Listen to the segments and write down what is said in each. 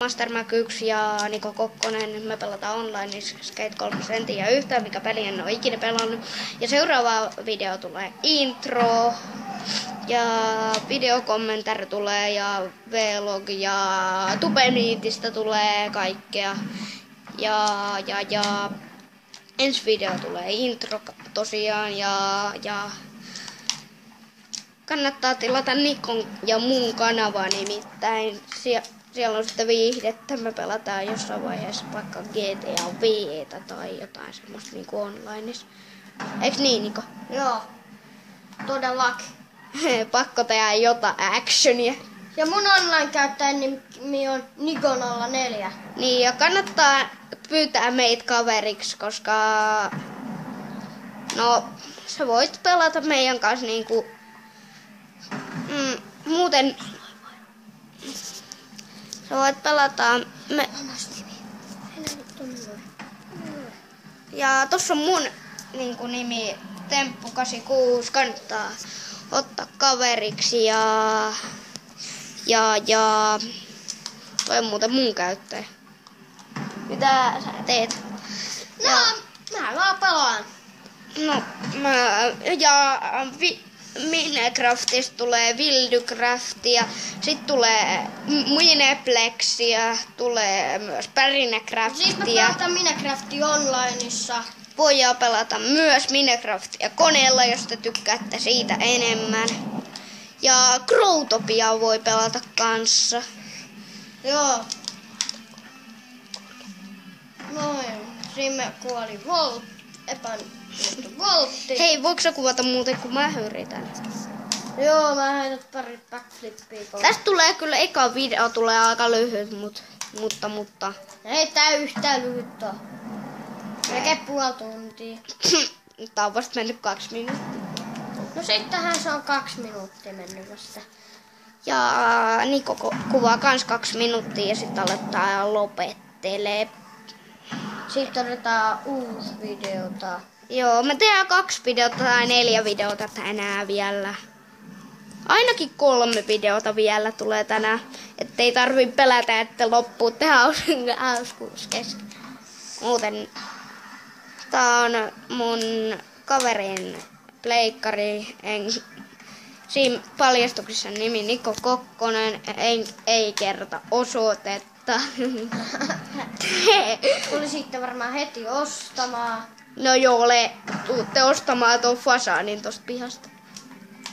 Mastermac 1 ja Niko Kokkonen. Me pelataan online Skate 3 en tiedä yhtään, mikä peli en ole ikinä pelannut. Ja seuraava video tulee intro. Ja videokommentaari tulee ja vlog ja Tubeniitistä tulee kaikkea. Ja ensi video tulee intro tosiaan ja kannattaa tilata Nikon ja mun kanava nimittäin. Siellä on sitten viihdettä. Me pelataan jossain vaiheessa vaikka GTA V:tä tai jotain semmoista niinku onlineissa. Eiks niin, Niko? Joo, todellakin. Pakko tehdä jotain actionia. Ja mun online-käyttäjän nimi on Niko04. Niin, ja kannattaa pyytää meitä kaveriksi, koska no, sä voit pelata meidän kanssa niinku muuten sä voit pelata ja tossa on mun niinku nimi Temppu86, kannattaa ottaa kaveriksi ja toi on muuten mun käyttäjä. Mitä sä teet? No, mä vaan pelaan. No, Minecraftista tulee Wildycraftia, sit tulee Mineplexia, tulee myös Pärinäcraftia. Siis me pelataan Minecraftia onlineissa. Voidaan pelata myös Minecraftia koneella, jos te tykkäätte siitä enemmän. Ja Growtopia voi pelata kanssa. Joo. Noin. Siinä kuoli Voltti. Hei, voiko sä kuvata muuten, kun mä yritän? Joo, mä heitän pari backflippia. Tästä tulee kyllä eka video, tulee aika lyhyt, mutta. Ei tää yhtään lyhyt oo. Melkein puoli tuntia. Tää on vasta mennyt 2 minuuttia. No sittenhän se on 2 minuuttia mennyt vasta. Ja Niko kuvaa kans 2 minuuttia ja sitten aloittaa ja lopettelee. Sitten otetaan uusi videota. Joo, me tehdään 2 videota tai 4 videota tänään vielä. Ainakin 3 videota vielä tulee tänään. Ettei tarvii pelätä, että loppuu tehdä hauskuus kesken. Muuten tää on mun kaverin pleikkari. Siinä paljastuksessa nimi Niko Kokkonen. Ei kerta osoitetta. Tuli sitten varmaan heti ostamaan. No joo, tuutte ostamaan tuon fasaanin tosta pihasta.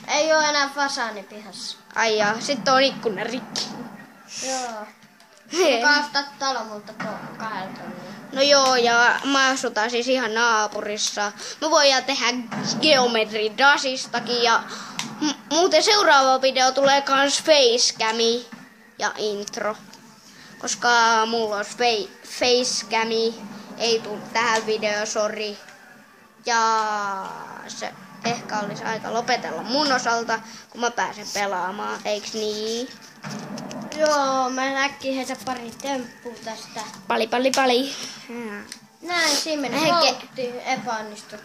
Ei oo enää fasaani pihassa. Ai jaa, sitten on ikkuna rikki. Joo. Kuka ostaa talo multa 2 tonnia. No joo, ja mä asutaan siis ihan naapurissa. Me voidaan tehdä Geometry Dashistakin ja muuten seuraava video tulee kans facecami ja intro. Koska mulla on facecami, ei tuu tähän videoon, sori. Ja se ehkä olisi aika lopetella mun osalta, kun mä pääsen pelaamaan, eiks niin? Joo, mä äkkiä heitä pari temppua tästä. Pali. Näin, siinä menee voltti, epäonnistu.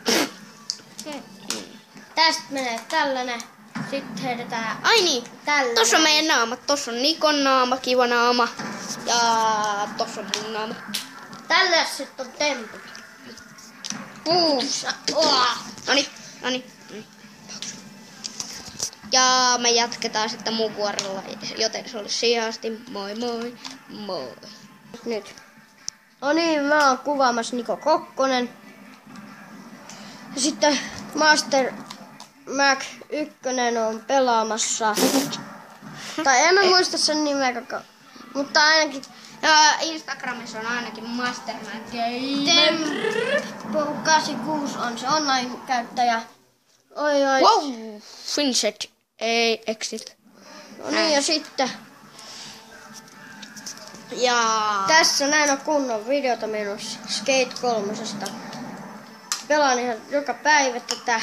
Tästä menee tällainen. Sitten heitetään ai niin, tällainen. Tossa on meidän naamat. Tossa on Nikon naama, kiva naama. Ja tossa on mun naama. Tällä sitten on temput. Noniin. Ja me jatketaan sitten mun vuorolla, joten se olisi siihen asti. Moi. Nyt. No niin, mä oon kuvaamassa Niko Kokkonen. Ja sitten Mastermac 1 on pelaamassa. Tai en mä muista sen nimeä koko. Mutta ainakin Instagramissa on ainakin Mastermac Temppu86 on se online-käyttäjä. Oi. Wow, Finset, ei exit. No niin, ja sitten ja tässä näin on kunnon videota menossa Skate 3. Pelaan ihan joka päivä tätä.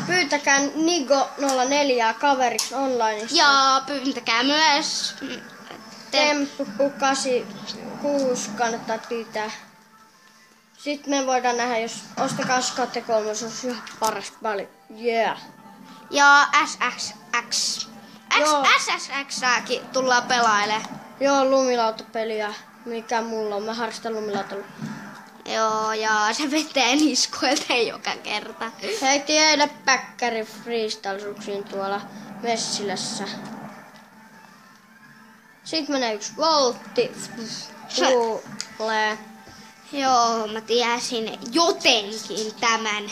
Pyytäkää Niko04 kaveriksi onlineissa. Ja pyyntäkää myös Temppu86 kannattaa pyytää. Sitten me voidaan nähdä, jos ostakaa Skate 3, se on ihan paras paljon. Yeah. Ja SSX. SSXääkin tullaan pelailemaan. Joo, lumilautapeliä. Mikä mulla on? Mä harrastan lumilautalla. Joo, ja se vetää niskoilta joka kerta. Heitti eilen päkkäri freestyle-suksiin tuolla Messilässä. Sitten menee 1 voltti. Tulee. Joo, mä tiesin jotenkin tämän.